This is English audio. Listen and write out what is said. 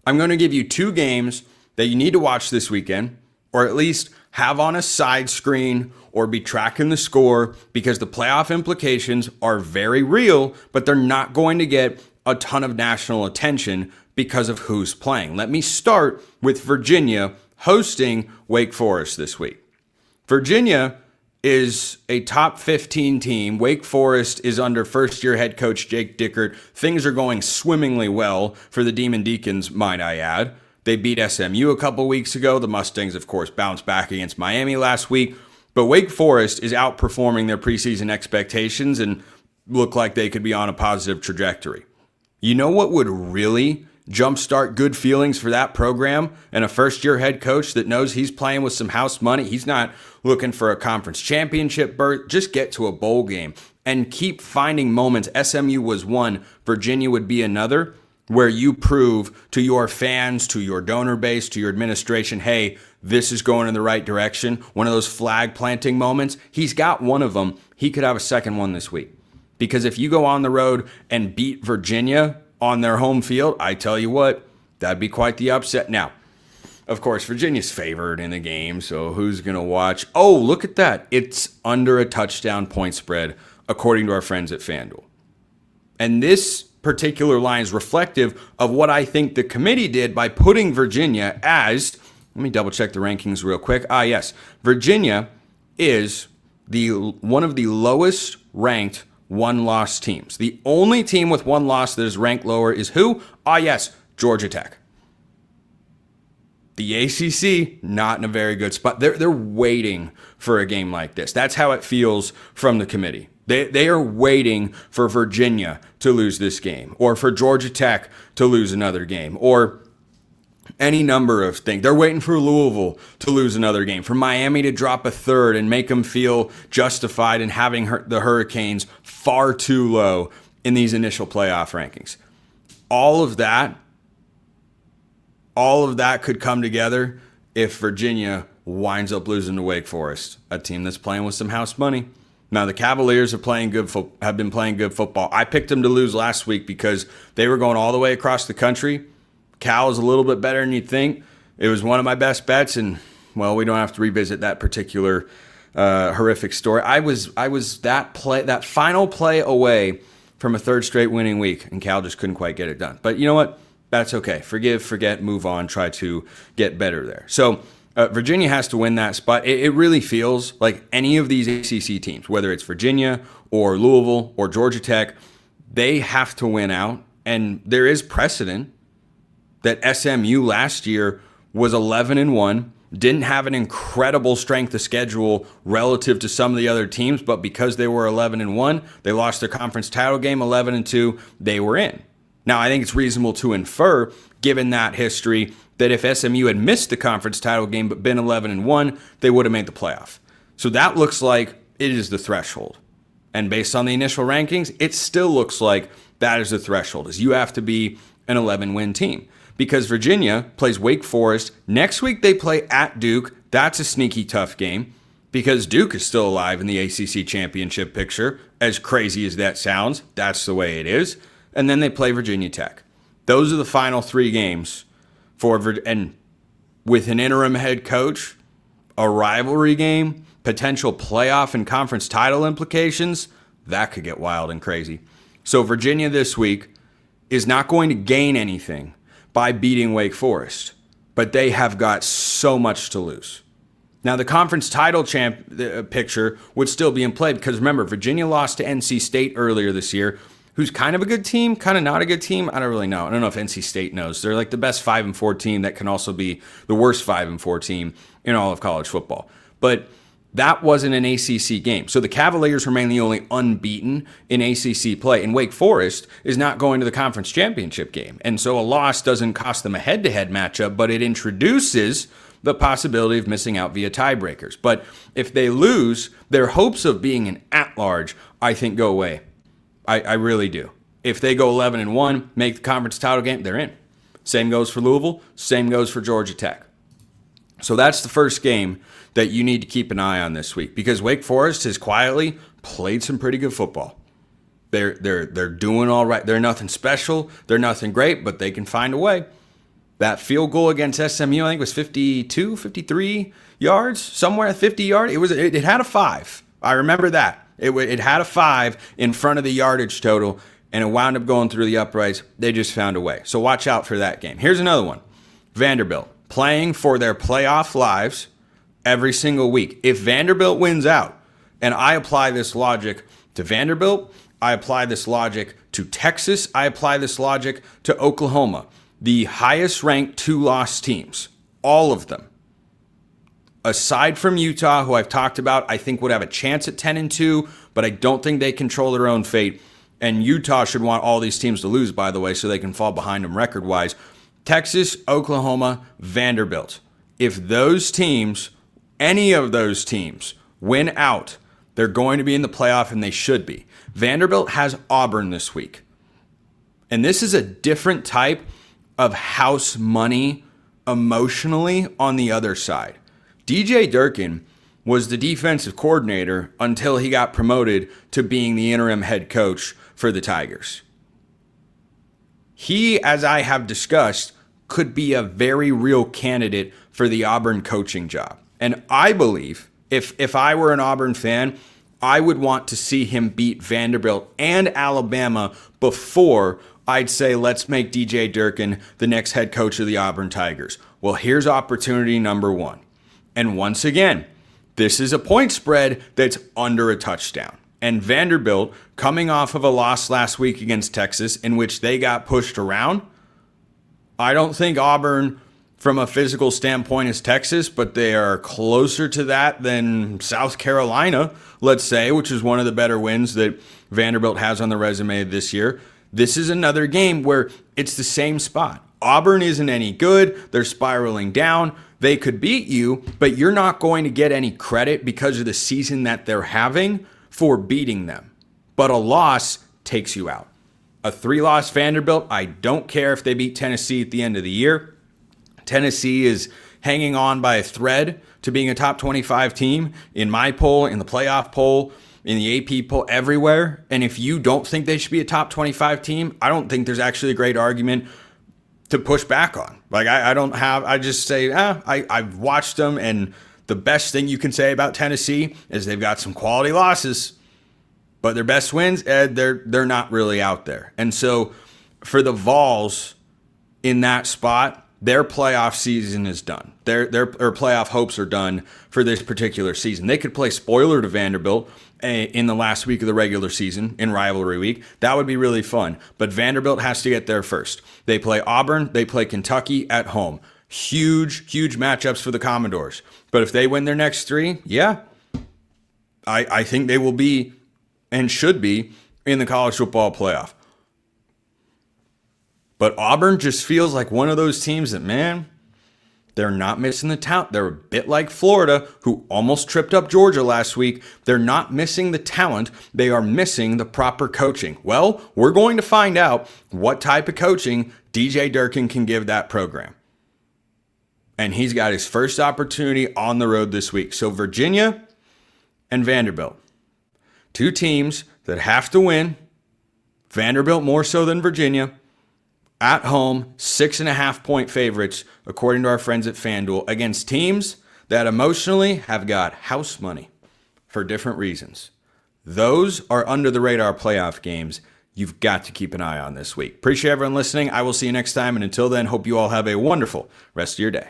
I'm going to give you two games that you need to watch this weekend, or at least have on a side screen or be tracking the score, because the playoff implications are very real, but they're not going to get a ton of national attention because of who's playing. Let me start with Virginia hosting Wake Forest this week. Virginia is a top 15 team. Wake Forest is under first-year head coach Jake Dickert. Things are going swimmingly well for the Demon Deacons, might I add. They beat SMU a couple weeks ago. The Mustangs, of course, bounced back against Miami last week. But Wake Forest is outperforming their preseason expectations and look like they could be on a positive trajectory. You know what would really jumpstart good feelings for that program and a first-year head coach that knows he's playing with some house money? He's not looking for a conference championship berth. Just get to a bowl game and keep finding moments. SMU was one, Virginia would be another, where you prove to your fans, to your donor base, to your administration, hey, this is going in the right direction. One of those flag planting moments. He's got one of them. He could have a second one this week. Because if you go on the road and beat Virginia on their home field, I tell you what, that'd be quite the upset. Now, of course, Virginia's favored in the game, so who's going to watch? Oh, look at that. It's under a touchdown point spread, according to our friends at FanDuel. And this particular line is reflective of what I think the committee did by putting Virginia as, let me double check the rankings real quick. Yes, Virginia is one of the lowest ranked one-loss teams. The only team with one loss that is ranked lower is who? Yes, Georgia Tech. The ACC, not in a very good spot. They're waiting for a game like this. That's how it feels from the committee. They are waiting for Virginia to lose this game, or for Georgia Tech to lose another game, or any number of things. They're waiting for Lousville to lose another game, for Miami to drop a third and make them feel justified in having the Hurricanes far too low in these initial playoff rankings. All of that could come together if Virginia winds up losing to Wake Forest, a team that's playing with some house money. Now, the Cavaliers have been playing good football. I picked them to lose last week because they were going all the way across the country. Cal is a little bit better than you'd think. It was one of my best bets, and, well, we don't have to revisit that particular horrific story. I was that final play away from a third straight winning week, and Cal just couldn't quite get it done. But you know what? That's okay. Forgive, forget, move on, try to get better there. So Virginia has to win that spot. It really feels like any of these ACC teams, whether it's Virginia or Louisville or Georgia Tech, they have to win out. And there is precedent that SMU last year was 11-1, didn't have an incredible strength of schedule relative to some of the other teams, but because they were 11-1, they lost their conference title game 11-2, they were in. Now, I think it's reasonable to infer, given that history, that if SMU had missed the conference title game but been 11-1, they would have made the playoff. So that looks like it is the threshold. And based on the initial rankings, it still looks like that is the threshold, is you have to be an 11-win team. Because Virginia plays Wake Forest. Next week they play at Duke. That's a sneaky tough game because Duke is still alive in the ACC championship picture. As crazy as that sounds, that's the way it is. And then they play Virginia Tech. Those are the final three games and with an interim head coach, a rivalry game, potential playoff and conference title implications, that could get wild and crazy. So Virginia this week is not going to gain anything by beating Wake Forest, but they have got so much to lose. Now, the conference title picture would still be in play because, remember, Virginia lost to NC State earlier this year, who's kind of a good team, kind of not a good team. I don't really know. I don't know if NC State knows. They're like the best 5-4 team that can also be the worst 5-4 team in all of college football. But that wasn't an ACC game. So the Cavaliers remain the only unbeaten in ACC play. And Wake Forest is not going to the conference championship game. And so a loss doesn't cost them a head-to-head matchup, but it introduces the possibility of missing out via tiebreakers. But if they lose, their hopes of being an at-large, I think, go away. I really do. If they go 11-1, make the conference title game, they're in. Same goes for Louisville. Same goes for Georgia Tech. So that's the first game that you need to keep an eye on this week because Wake Forest has quietly played some pretty good football. They're doing all right. They're nothing special. They're nothing great, but they can find a way. That field goal against SMU, I think, was 52, 53 yards, somewhere 50 yards. It had a 5. I remember that. It had a 5 in front of the yardage total, and it wound up going through the uprights. They just found a way. So watch out for that game. Here's another one. Vanderbilt, playing for their playoff lives every single week. If Vanderbilt wins out, and I apply this logic to Vanderbilt, I apply this logic to Texas, I apply this logic to Oklahoma, the highest ranked 2-loss teams, all of them. Aside from Utah, who I've talked about, I think would have a chance at 10-2, but I don't think they control their own fate. And Utah should want all these teams to lose, by the way, so they can fall behind them record-wise. Texas, Oklahoma, Vanderbilt. If those teams, any of those teams, win out, they're going to be in the playoff, and they should be. Vanderbilt has Auburn this week. And this is a different type of house money emotionally on the other side. DJ Durkin was the defensive coordinator until he got promoted to being the interim head coach for the Tigers. He, as I have discussed, could be a very real candidate for the Auburn coaching job. And I believe if I were an Auburn fan, I would want to see him beat Vanderbilt and Alabama before I'd say, let's make DJ Durkin the next head coach of the Auburn Tigers. Well, here's opportunity number 1. And once again, this is a point spread that's under a touchdown. And Vanderbilt, coming off of a loss last week against Texas in which they got pushed around, I don't think Auburn, from a physical standpoint, is Texas, but they are closer to that than South Carolina, let's say, which is one of the better wins that Vanderbilt has on the resume this year. This is another game where it's the same spot. Auburn isn't any good. They're spiraling down. They could beat you, but you're not going to get any credit because of the season that they're having for beating them. But a loss takes you out. A 3-loss Vanderbilt, I don't care if they beat Tennessee at the end of the year. Tennessee is hanging on by a thread to being a top 25 team in my poll, in the playoff poll, in the AP poll, everywhere. And if you don't think they should be a top 25 team, I don't think there's actually a great argument to push back on. I just say, I've watched them, and the best thing you can say about Tennessee is they've got some quality losses, but their best wins, they're not really out there. And so for the Vols in that spot, their playoff season is done. Their playoff hopes are done for this particular season. They could play spoiler to Vanderbilt in the last week of the regular season in rivalry week. That would be really fun. But Vanderbilt has to get there first. They play Auburn. They play Kentucky at home. Huge, huge matchups for the Commodores. But if they win their next 3, yeah, I think they will be and should be in the college football playoff. But Auburn just feels like one of those teams that, man, they're not missing the talent. They're a bit like Florida, who almost tripped up Georgia last week. They're not missing the talent. They are missing the proper coaching. Well, we're going to find out what type of coaching DJ Durkin can give that program. And he's got his first opportunity on the road this week. So Virginia and Vanderbilt, 2 teams that have to win. Vanderbilt more so than Virginia. At home, 6.5-point favorites, according to our friends at FanDuel, against teams that emotionally have got house money for different reasons. Those are under the radar playoff games you've got to keep an eye on this week. Appreciate everyone listening. I will see you next time. And until then, hope you all have a wonderful rest of your day.